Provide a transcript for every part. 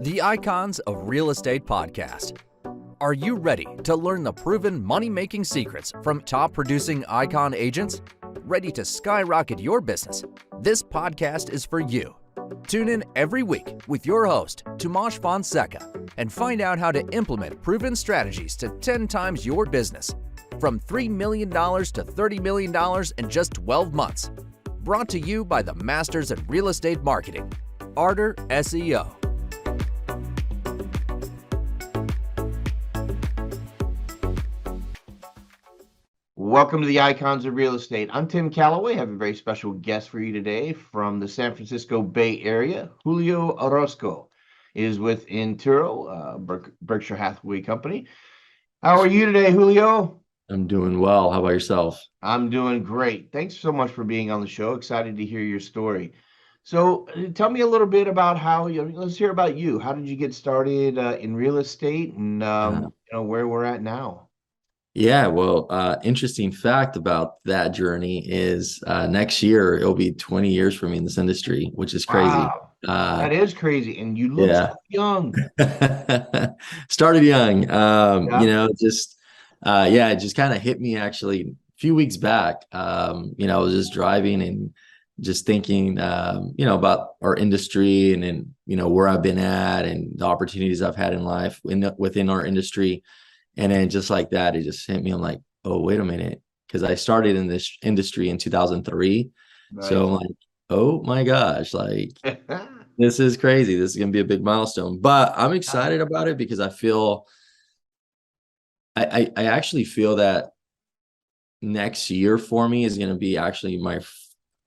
The Icons of Real Estate Podcast. Are you ready to learn the proven money-making secrets from top-producing Icon agents? Ready to skyrocket your business? This podcast is for you. Tune in every week with your host, Tomasz Fonseca, and find out how to implement proven strategies to 10 times your business, from $3 million to $30 million in just 12 months. Brought to you by the Masters at Real Estate Marketing, Arter SEO. Welcome to the Icons of Real Estate. I'm Tim Calloway. I have a very special guest for you today from the San Francisco Bay Area. Julio Orozco is with Intero, Berkshire Hathaway company. How are you today, Julio? I'm doing well. How about yourself? I'm doing great. Thanks so much for being on the show. Excited to hear your story. So tell me a little bit about let's hear about you. How did you get started in real estate and where we're at now? Yeah, well, interesting fact about that journey is next year it'll be 20 years for me in this industry, which is crazy. Wow, that is crazy. And you look so young. Started young. Yeah. It just kind of hit me actually a few weeks back. I was just driving and just thinking, about our industry and then, where I've been at and the opportunities I've had in life within our industry. And then just like that, it just hit me. I'm like, oh, wait a minute. Because I started in this industry in 2003. Right. So I'm like, oh my gosh, like this is crazy. This is going to be a big milestone. But I'm excited about it because I actually feel that next year for me is going to be actually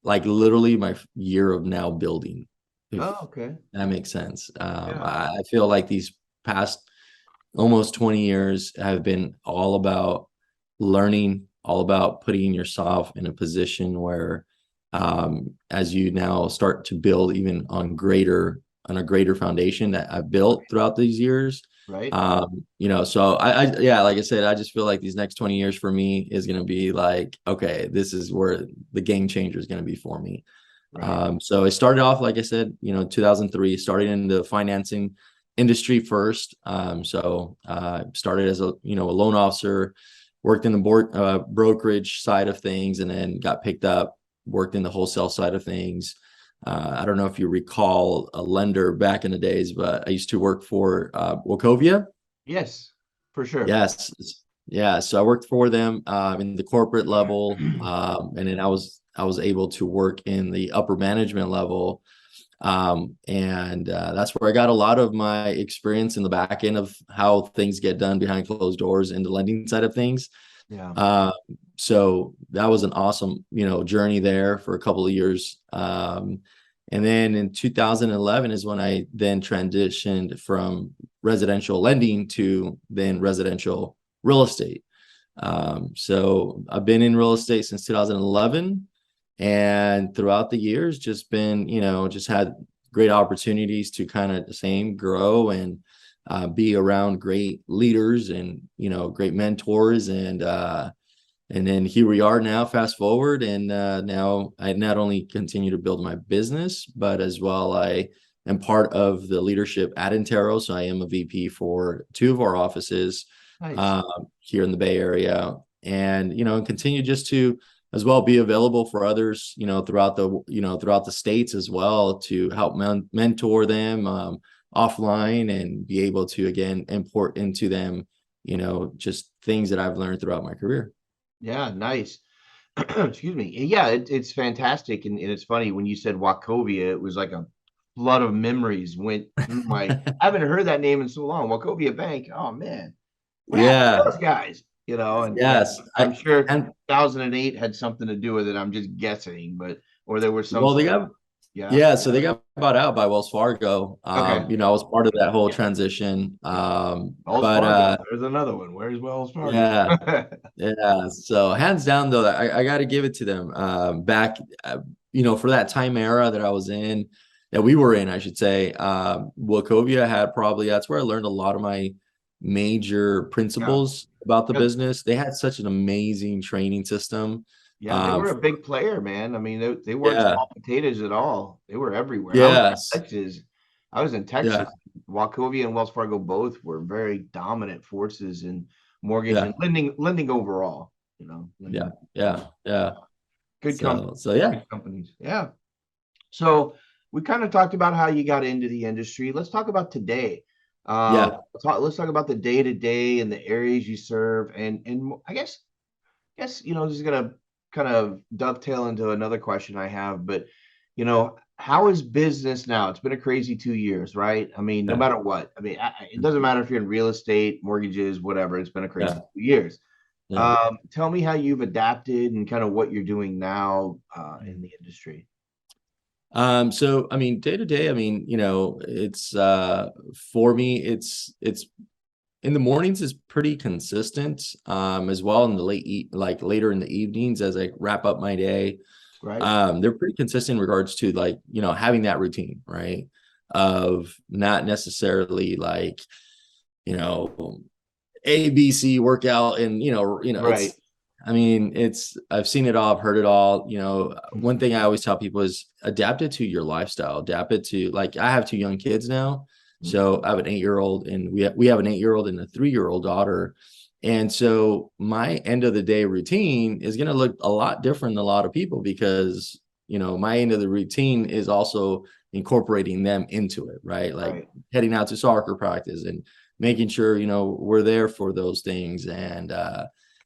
literally my year of now building. Okay. That makes sense. I feel like these past almost 20 years have been all about learning, all about putting yourself in a position where as you now start to build even on a greater foundation that I've built throughout these years. Right. So like I said, I just feel like these next 20 years for me is going to be like, okay, this is where the game changer is going to be for me. Right. So I started off, like I said, 2003, started in the financing industry first. Started as a loan officer, worked in the brokerage side of things, and then got picked up, worked in the wholesale side of things. I don't know if you recall a lender back in the days, but I used to work for Wachovia. Yes, for sure. Yes. Yeah. So I worked for them in the corporate level. And then I was able to work in the upper management level. That's where I got a lot of my experience in the back end of how things get done behind closed doors in the lending side of things. Yeah. So that was an awesome, journey there for a couple of years. And then in 2011 is when I then transitioned from residential lending to then residential real estate. So I've been in real estate since 2011. And throughout the years, just been, just had great opportunities to kind of the same grow and be around great leaders and, great mentors. And then here we are now, fast forward. And now I not only continue to build my business, but as well, I am part of the leadership at Intero. So I am a VP for 2 of our offices. Nice. Here in the Bay Area. And, continue just to as well be available for others, throughout the states as well to help mentor them offline and be able to, again, import into them, just things that I've learned throughout my career. Yeah, nice. Excuse me. Yeah, it's fantastic. And it's funny when you said Wachovia, it was like a flood of memories went through I haven't heard that name in so long. Wachovia Bank. Oh, man. What happened to those guys? And yes, I'm sure 2008 had something to do with it. I'm just guessing, or there was some. Well, so they got bought out by Wells Fargo. Okay. I was part of that whole transition. Wells Fargo. There's another one. Where's Wells Fargo? Yeah. So hands down, though, I got to give it to them. Back, for that time era that I was in, that we were in, I should say. Wachovia had that's where I learned a lot of my major principles about the business. They had such an amazing training system. Yeah, they were a big player, man. I mean, they weren't small potatoes at all. They were everywhere. Yes. Texas, I was in Yeah. Texas. Wachovia and Wells Fargo both were very dominant forces in mortgage Yeah. and lending overall. Yeah. Lending Yeah. Yeah. good companies, So yeah. good companies. Yeah. So we kind of talked about how you got into the industry. Let's talk about today. Yeah. Let's talk about the day to day and the areas you serve, and I guess this is gonna kind of dovetail into another question I have, but how is business now? It's been a crazy 2 years, right? I mean, no Yeah. matter what. I mean, it doesn't matter if you're in real estate, mortgages, whatever. It's been a crazy Yeah. 2 years. Yeah. Tell me how you've adapted and kind of what you're doing now in the industry. So I mean, day to day, I mean, it's for me, it's in the mornings is pretty consistent, as well in the like later in the evenings as I wrap up my day. Right? They're pretty consistent in regards to like, having that routine, right? Of not necessarily like, you know, ABC workout and Right. I mean, I've seen it all, I've heard it all. One thing I always tell people is adapt it to your lifestyle, adapt it to like I have two young kids now. So I have an 8-year-old and we have an 8-year-old and a 3-year-old daughter. And so my end of the day routine is going to look a lot different than a lot of people because, my end of the routine is also incorporating them into it, right? Like Right. heading out to soccer practice and making sure, we're there for those things and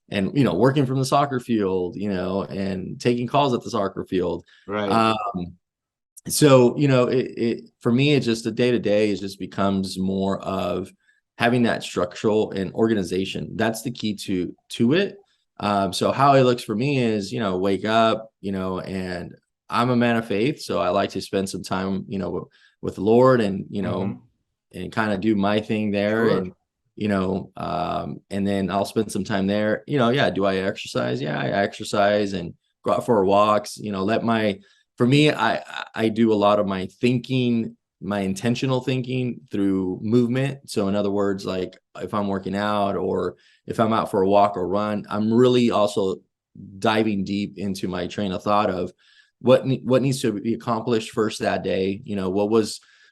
working from the soccer field, and taking calls at the soccer field. Right. Um, so it for me, it's just the day to day. It just becomes more of having that structural and organization. That's the key to it. So how it looks for me is wake up, and I'm a man of faith, so I like to spend some time with the Lord and Mhm. and kind of do my thing there Sure. and then I'll spend some time there. Yeah, do I exercise? Yeah, I exercise and go out for walks. For me, I do a lot of my thinking, my intentional thinking through movement. So in other words, like if I'm working out or if I'm out for a walk or run, I'm really also diving deep into my train of thought of what needs to be accomplished first that day.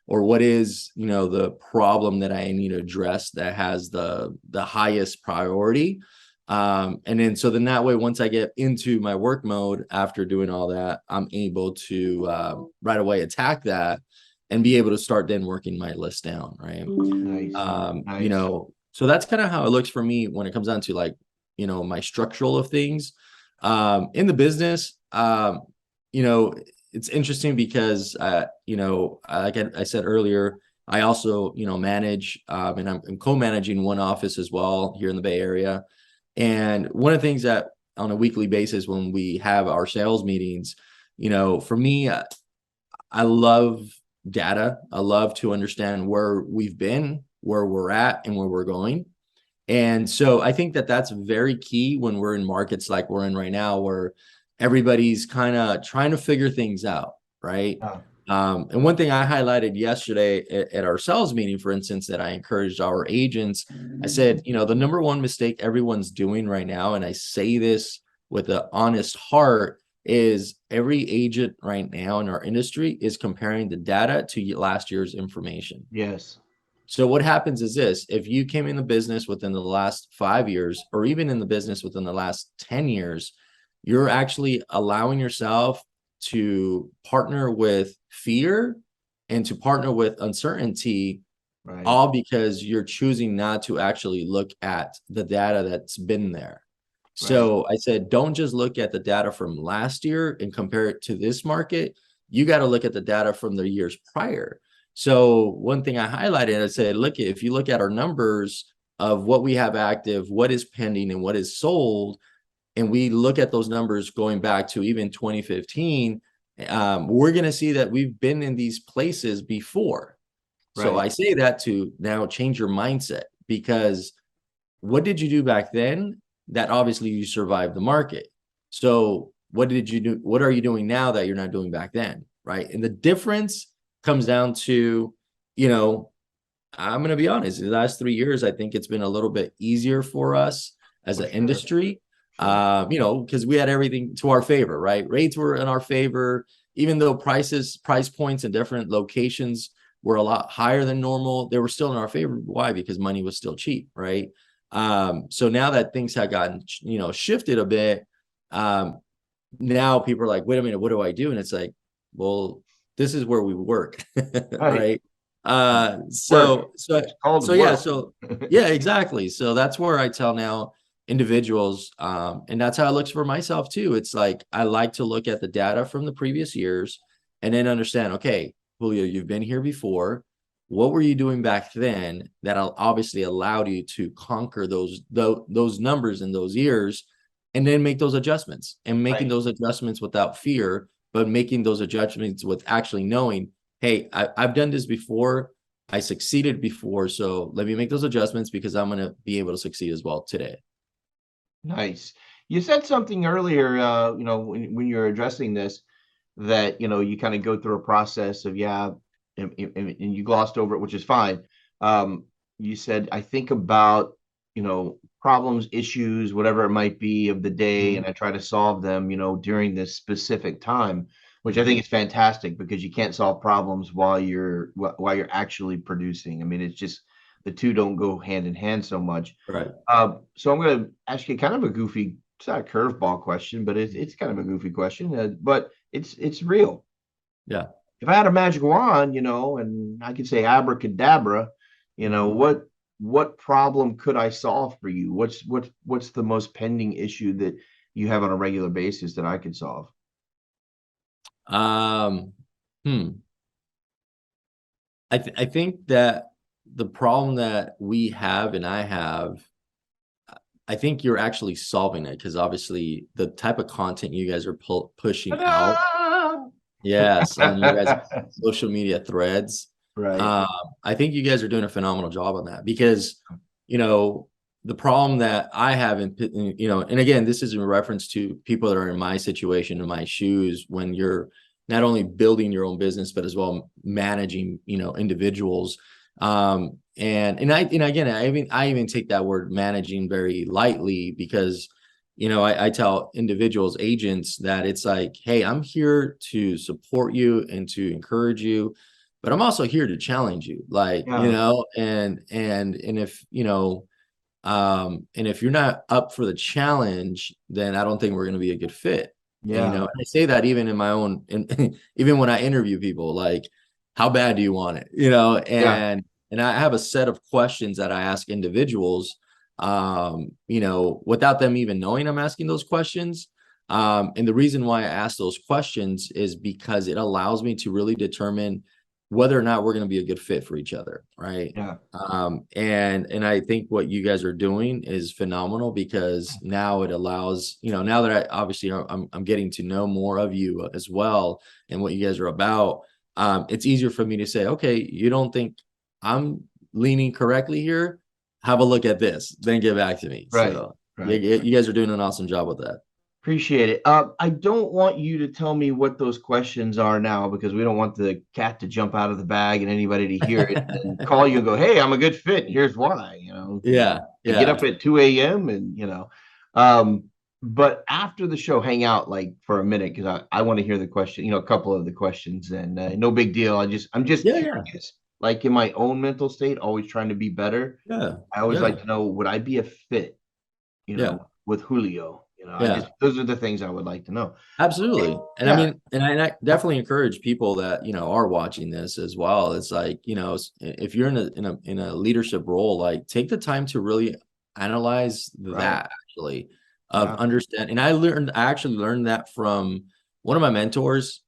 What is the problem that I need to address that has the highest priority. And then that way, once I get into my work mode after doing all that, I'm able to right away attack that and be able to start then working my list down, right? Nice. Nice. So that's kind of how it looks for me when it comes down to like, my structural of things. In the business, you know, it's interesting because, like I said earlier, I also, manage, and I'm co-managing one office as well here in the Bay Area. And one of the things that on a weekly basis when we have our sales meetings, for me, I love data. I love to understand where we've been, where we're at, and where we're going. And so I think that that's very key when we're in markets like we're in right now, where everybody's kind of trying to figure things out, right? Yeah. And one thing I highlighted yesterday at our sales meeting, for instance, that I encouraged our agents, I said, the number one mistake everyone's doing right now, and I say this with an honest heart, is every agent right now in our industry is comparing the data to last year's information. Yes. So what happens is this: if you came in the business within the last 5 years, or even in the business within the last 10 years, you're actually allowing yourself to partner with fear and to partner with uncertainty, Right. all because you're choosing not to actually look at the data that's been there. Right. So I said, don't just look at the data from last year and compare it to this market. You got to look at the data from the years prior. So one thing I highlighted, I said, look, if you look at our numbers of what we have active, what is pending, and what is sold, and we look at those numbers going back to even 2015, we're going to see that we've been in these places before. So Right. I say that to now change your mindset, because what did you do back then that obviously you survived the market? So what did you do? What are you doing now that you're not doing back then? Right. And the difference comes down to, I'm going to be honest, the last 3 years, I think it's been a little bit easier for us as For an sure. industry, Sure. because we had everything to our favor, right? Rates were in our favor, even though price points in different locations were a lot higher than normal. They were still in our favor. Why? Because money was still cheap, right? So now that things have gotten, shifted a bit, now people are like, wait a minute, what do I do? And it's like, well, this is where we work, Right. right? Work. So It's called yeah, work. so yeah, exactly. So that's where I tell now individuals, and that's how it looks for myself too. It's like I like to look at the data from the previous years and then understand, okay, Julio, you've been here before. What were you doing back then that obviously allowed you to conquer those numbers in those years, and then make those adjustments, and making Right. those adjustments without fear, but making those adjustments with actually knowing, hey, I've done this before. I succeeded before, so let me make those adjustments because I'm going to be able to succeed as well today. Nice. You said something earlier, when you're addressing this, that, you kind of go through a process of, yeah, and you glossed over it, which is fine. You said, I think about, problems, issues, whatever it might be of the day, and I try to solve them, during this specific time, which I think is fantastic because you can't solve problems while you're actually producing. I mean, it's just the two don't go hand in hand so much. Right. So I'm going to ask you kind of a goofy, it's not a curveball question, but it's kind of a goofy question, but it's real. Yeah. If I had a magic wand, and I could say abracadabra, what problem could I solve for you? What's the most pending issue that you have on a regular basis that I could solve? Um, hmm. I think that the problem that we have and I have, I think you're actually solving it because obviously the type of content you guys are pushing out, Ta-da! yes, on you guys' social media threads. Right. I think you guys are doing a phenomenal job on that because, the problem that I have and again, this is in reference to people that are in my situation, in my shoes, when you're not only building your own business, but as well managing, individuals. And again, I even take that word managing very lightly because, I tell individuals, agents that it's like, hey, I'm here to support you and to encourage you, but I'm also here to challenge you. Like, Yeah. and if you're not up for the challenge, then I don't think we're going to be a good fit. And, Yeah. I say that even in my own, and even when I interview people, like, how bad do you want it? Yeah. And I have a set of questions that I ask individuals, without them even knowing I'm asking those questions. And the reason why I ask those questions is because it allows me to really determine whether or not we're going to be a good fit for each other. Right. Yeah. And I think what you guys are doing is phenomenal because now it allows, now that I obviously I'm getting to know more of you as well and what you guys are about. It's easier for me to say, okay, you don't think I'm leaning correctly here? Have a look at this, then get back to me. Right. So Right. you guys are doing an awesome job with that. Appreciate it. I don't want you to tell me what those questions are now because we don't want the cat to jump out of the bag and anybody to hear it and call you and go, "Hey, I'm a good fit. Here's why." Yeah. I get Yeah. up at 2 a.m. and um, but after the show, hang out like for a minute because I want to hear the question, a couple of the questions, and no big deal. I'm just Yeah. Yeah. curious, like in my own mental state, always trying to be better. Yeah. I always Yeah. like to know, would I be a fit, Yeah. with Julio? Yeah. Those are the things I would like to know. Absolutely. And I Yeah, mean, and I definitely encourage people that, are watching this as well. It's like, if you're in a leadership role, like take the time to really analyze right. that actually of Yeah. understand. And I actually learned that from one of my mentors.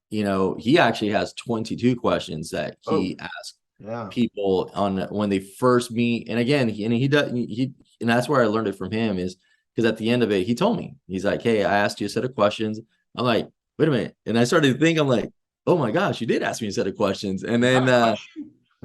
He actually has 22 questions that Oh, he asks yeah. people on when they first meet. And again, he does, and that's where I learned it from him is because at the end of it, he told me, he's like, hey, I asked you a set of questions. I'm like, wait a minute. And I started to think, I'm like, oh my gosh, you did ask me a set of questions. And Is that then, a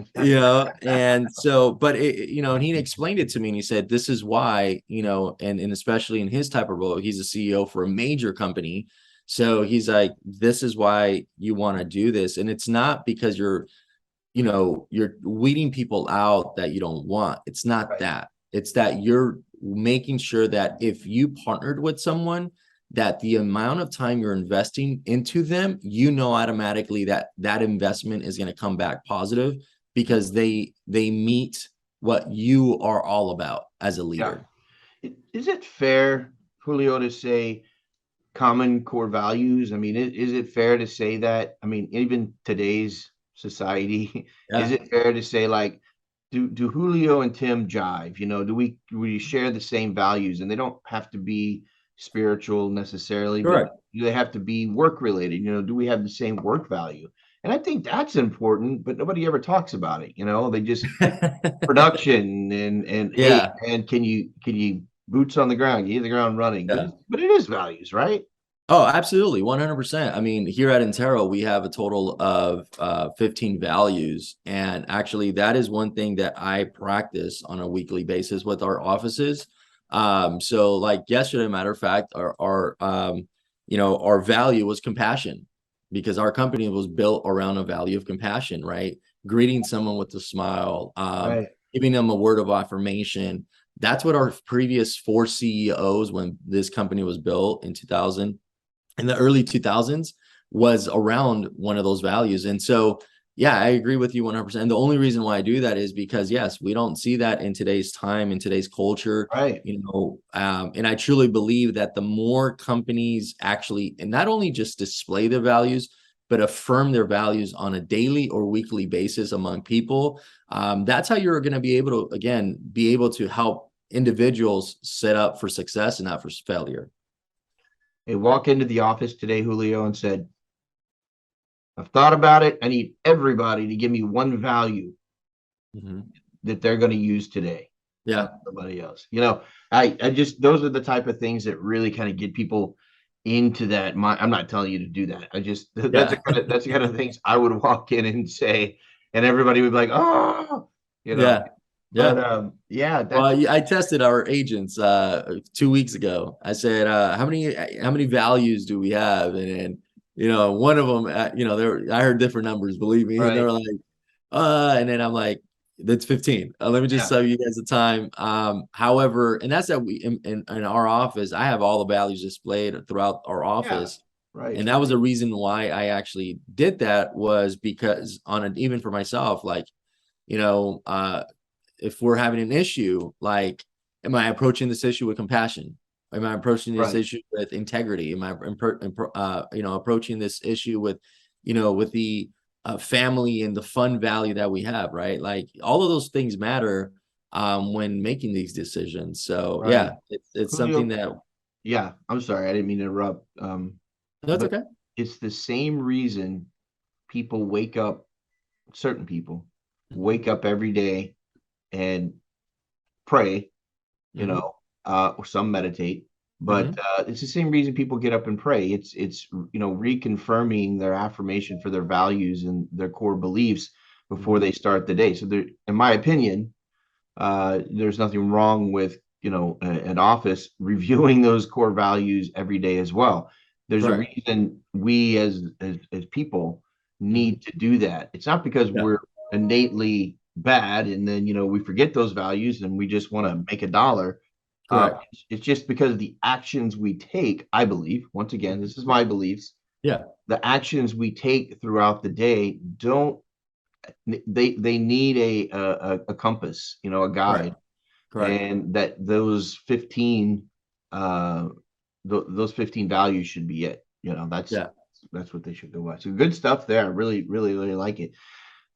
question? and so, but and he explained it to me and he said, this is why, and especially in his type of role, he's a CEO for a major company. So he's like, this is why you want to do this. And it's not because you're weeding people out that you don't want. It's not Right. that. It's that you're making sure that if you partnered with someone, that the amount of time you're investing into them, you know, automatically that that investment is going to come back positive because they meet what you are all about as a Yeah. leader. Is it fair, Julio, to say common core values? I mean, is it fair to say that? I mean, even today's society, is Yeah, it fair to say like, do Julio and Tim jive? You know, do we share the same values? And they don't have to be spiritual necessarily, but correct. do they have to be work related? You know, do we have the same work value? And I think that's important, but nobody ever talks about it. You know, they just production and hey, Yeah, and can you boots on the ground, you hit the ground running, but yeah. but it is values, right? Oh, absolutely. 100%. I mean, here at Intero, we have a total of 15 values. And actually, that is one thing that I practice on a weekly basis with our offices. So like yesterday, matter of fact, our value was compassion because our company was built around a value of compassion, right? Greeting someone with a smile, Right. giving them a word of affirmation. That's what our previous 4 CEOs, when this company was built in 2000, in the early 2000s, was around one of those values. And so, yeah, I agree with you 100%. And the only reason why I do that is because, yes, we don't see that in today's time, in today's culture, Right. and I truly believe that the more companies actually, and not only just display their values, but affirm their values on a daily or weekly basis among people, that's how you're going to be able to, again, be able to help individuals set up for success and not for failure. They walk into the office today, Julio, and said, I've thought about it. I need everybody to give me one value Mhm. that they're going to use today. Yeah. Somebody else. You know, I just those are the type of things that really kind of get people into that. I'm not telling you to do that. I just Yeah. that's the kind of things I would walk in and say, and everybody would be like, oh, you know. Yeah. But Yeah. yeah, Well, that's I tested our agents 2 weeks ago. I said, how many values do we have? And one of them, I heard different numbers, believe me, and right. they're like, and then I'm like, that's 15. Let me just Yeah, tell you guys the time. However, and that's that we in our office, I have all the values displayed throughout our yeah, office. right, And that was a reason why I actually did that, was because even for myself, like, you know, uh, if we're having an issue, like, am I approaching this issue with compassion? Am I approaching this right. issue with integrity? Am I, approaching this issue with, with the family and the fun value that we have, right? Like all of those things matter when making these decisions. So Right. yeah, it's something Julio, that, yeah, I'm sorry, I didn't mean to interrupt. that's But okay. it's the same reason people wake up, certain people Mhm. wake up every day and pray, you Mhm. know, or some meditate, but Mhm. it's the same reason people get up and pray. It's reconfirming their affirmation for their values and their core beliefs before Mhm. they start the day. So there, in my opinion, there's nothing wrong with an office reviewing those core values every day as well. There's a Correct. reason we as people Mhm. need to do that. It's not because Yeah. we're innately bad and then we forget those values and we just want to make a dollar. Correct. It's just because the actions we take, I believe, once again, Mhm. this is my beliefs, Yeah. the actions we take throughout the day don't they need a compass, a Correct. guide, Correct. and that those 15 uh those 15 values should be it. Yeah. That's what they should go by. So good stuff there. I really, really, really like it.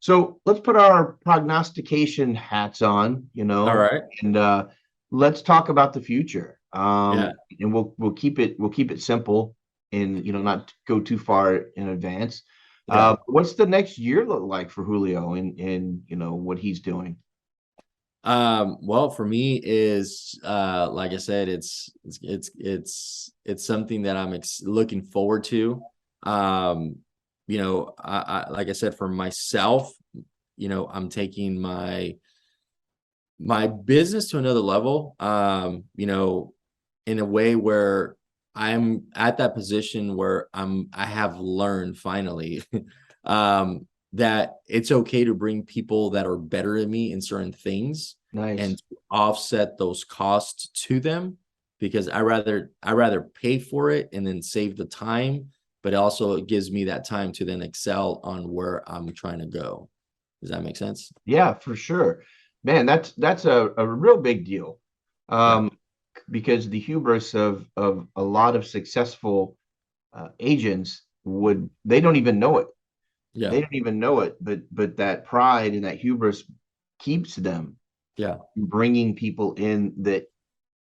So let's put our prognostication hats on, All right. and let's talk about the future. Yeah. And we'll keep it simple and not go too far in advance. Yeah. What's the next year look like for Julio and what he's doing? Well, for me is like I said, it's something that I'm looking forward to. Um, I like I said, for myself, I'm taking my business to another level. In a way where I'm at that position where I have learned finally um that it's okay to bring people that are better than me in certain things and Nice. to offset those costs to them because I rather pay for it and then save the time, but also it gives me that time to then excel on where I'm trying to go. Does that make sense? Yeah, for sure. Man, that's a real big deal. Yeah. Because the hubris of a lot of successful agents they don't even know it. Yeah. They don't even know it, but that pride and that hubris keeps them Yeah. bringing people in that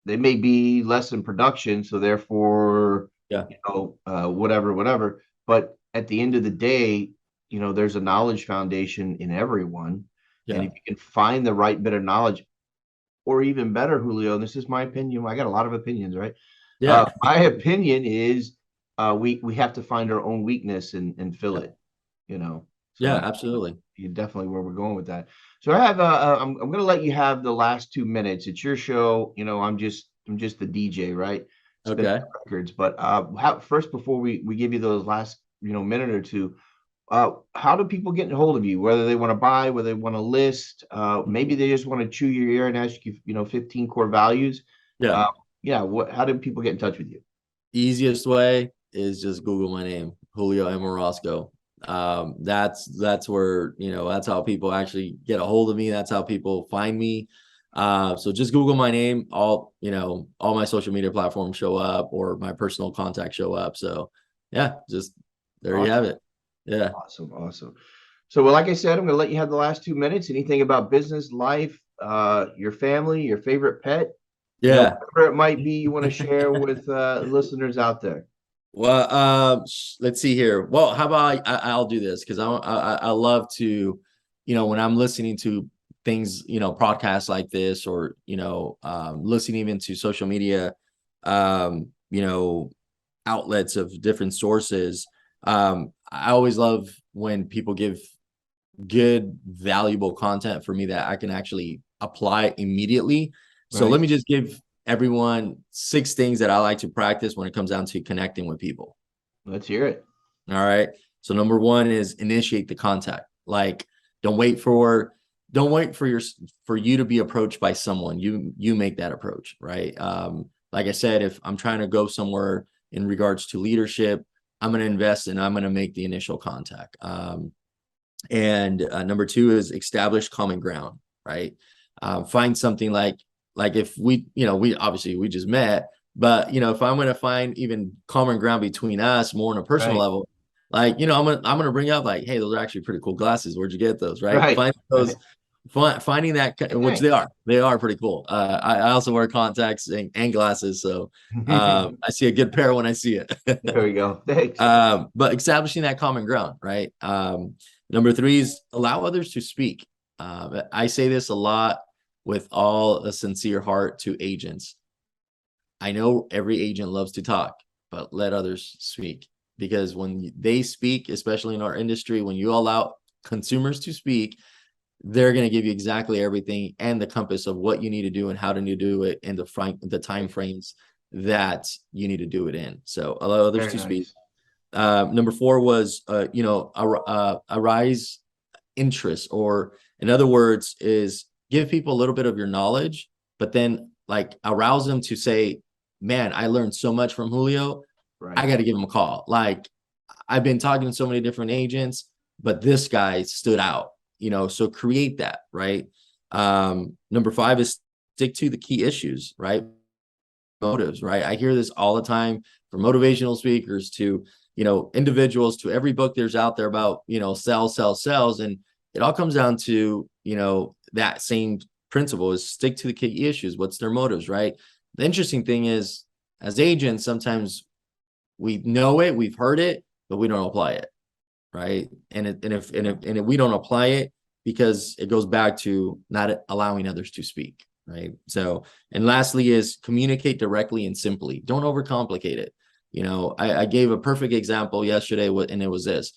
they may be less in production, so therefore, Yeah. whatever. But at the end of the day, there's a knowledge foundation in everyone, and Yeah. if you can find the right bit of knowledge, or even better, Julio, and this is my opinion. I got a lot of opinions, right? Yeah. My opinion is we have to find our own weakness and fill Yeah. it, you know. So Yeah, I absolutely. you definitely where we're going with that. So I have I'm going to let you have the last 2 minutes. It's your show. I'm just the DJ, right? Spin Okay. records. But first, before we give you those last minute or two, how do people get a hold of you? Whether they want to buy, whether they want to list, maybe they just want to chew your ear and ask you, 15 core values. Yeah. Uh, yeah. How do people get in touch with you? Easiest way is just Google my name, Julio Orozco. That's where, that's how people actually get a hold of me. That's how people find me. So just Google my name. All my social media platforms show up, or my personal contacts show up. So yeah, just there you have Awesome. it. Yeah. Awesome. So, well, like I said, I'm going to let you have the last 2 minutes. Anything about business, life, your family, your favorite pet, Yeah. whatever it might be you want to share with listeners out there. Well, let's see here. Well, how about I'll do this, because I love to, when I'm listening to things, podcasts like this, or listening even to social media, um, you know, outlets of different sources. I always love when people give good, valuable content for me that I can actually apply immediately. So let Right. me just give everyone 6 things that I like to practice when it comes down to connecting with people. Let's hear it. All right. So number 1 is initiate the contact. Like, don't wait for you to be approached by someone. You make that approach, right? Like I said, if I'm trying to go somewhere in regards to leadership, I'm going to invest and I'm going to make the initial contact. And number 2 is establish common ground, right? Find something like if we obviously we just met, but if I'm going to find even common ground between us more on a personal Right. level, like, I'm going to bring up like, hey, those are actually pretty cool glasses. Where'd you get those? Right. Right. Find those, finding that, which Thanks. they are pretty cool. I also wear contacts and glasses. So I see a good pair when I see it. There we go. Thanks. But establishing that common ground, right? Number 3 is allow others to speak. I say this a lot with all a sincere heart to agents. I know every agent loves to talk, but let others speak, because when they speak, especially in our industry, when you allow consumers to speak, they're going to give you exactly everything and the compass of what you need to do and how to do it, and the time frames that you need to do it in. So allow others Very to speak. nice. Number 4 was, arise interest, or in other words, is give people a little bit of your knowledge, but then like arouse them to say, man, I learned so much from Julio. I Right. got to give him a call. Like, I've been talking to so many different agents, but this guy stood out, so create that, right? Number 5 is stick to the key issues, right? Motives, right? I hear this all the time from motivational speakers to, individuals, to every book there's out there about, sells. And it all comes down to, that same principle is stick to the key issues. What's their motives, right? The interesting thing is, as agents, sometimes we know it, we've heard it, but we don't apply it, right? And if we don't apply it, because it goes back to not allowing others to speak, right? So, and lastly is communicate directly and simply. Don't overcomplicate it. I gave a perfect example yesterday, and it was this.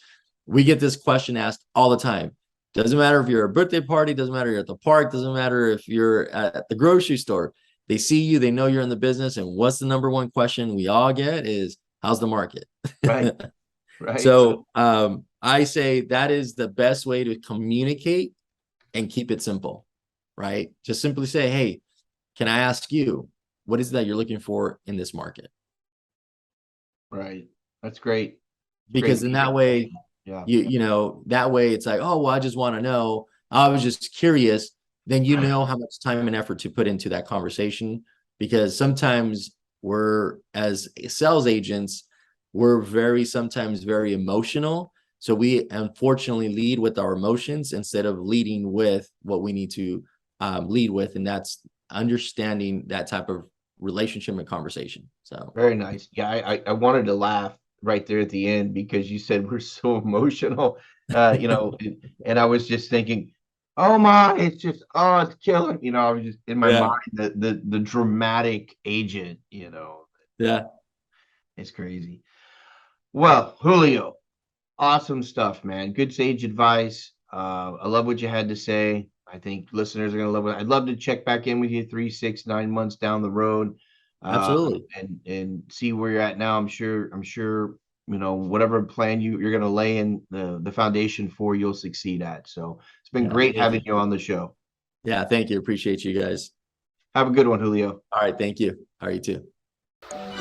We get this question asked all the time. Doesn't matter if you're at a birthday party, doesn't matter if you're at the park, doesn't matter if you're at the grocery store. They see you, they know you're in the business, and what's the number 1 question we all get is, how's the market? Right. Right. So I say that is the best way to communicate and keep it simple, right? Just simply say, hey, can I ask you, what is it that you're looking for in this market? Right. That's great. Because in that way, yeah, you know, that way it's like, oh, well, I just want to know. I was just curious. Then you know how much time and effort to put into that conversation. Because sometimes we're, as sales agents, we're sometimes very emotional. So we unfortunately lead with our emotions instead of leading with what we need to lead with. And that's understanding that type of relationship and conversation. So very nice. Yeah, I wanted to laugh right there at the end because you said we're so emotional. And I was just thinking, oh my, it's killing. I was just in my yeah, mind the dramatic agent. yeah, It's crazy. Well, Julio, awesome stuff, man. Good sage advice. I love what you had to say. I think listeners are gonna love it. I'd love to check back in with you 3, 6, 9 months down the road, absolutely. and see where you're at now. I'm sure whatever plan you're gonna lay in the foundation for, you'll succeed at. So it's been Yeah, great thank having you. you on the show. Yeah, thank you. Appreciate you guys. Have a good one, Julio. All right, thank you. All right, you too.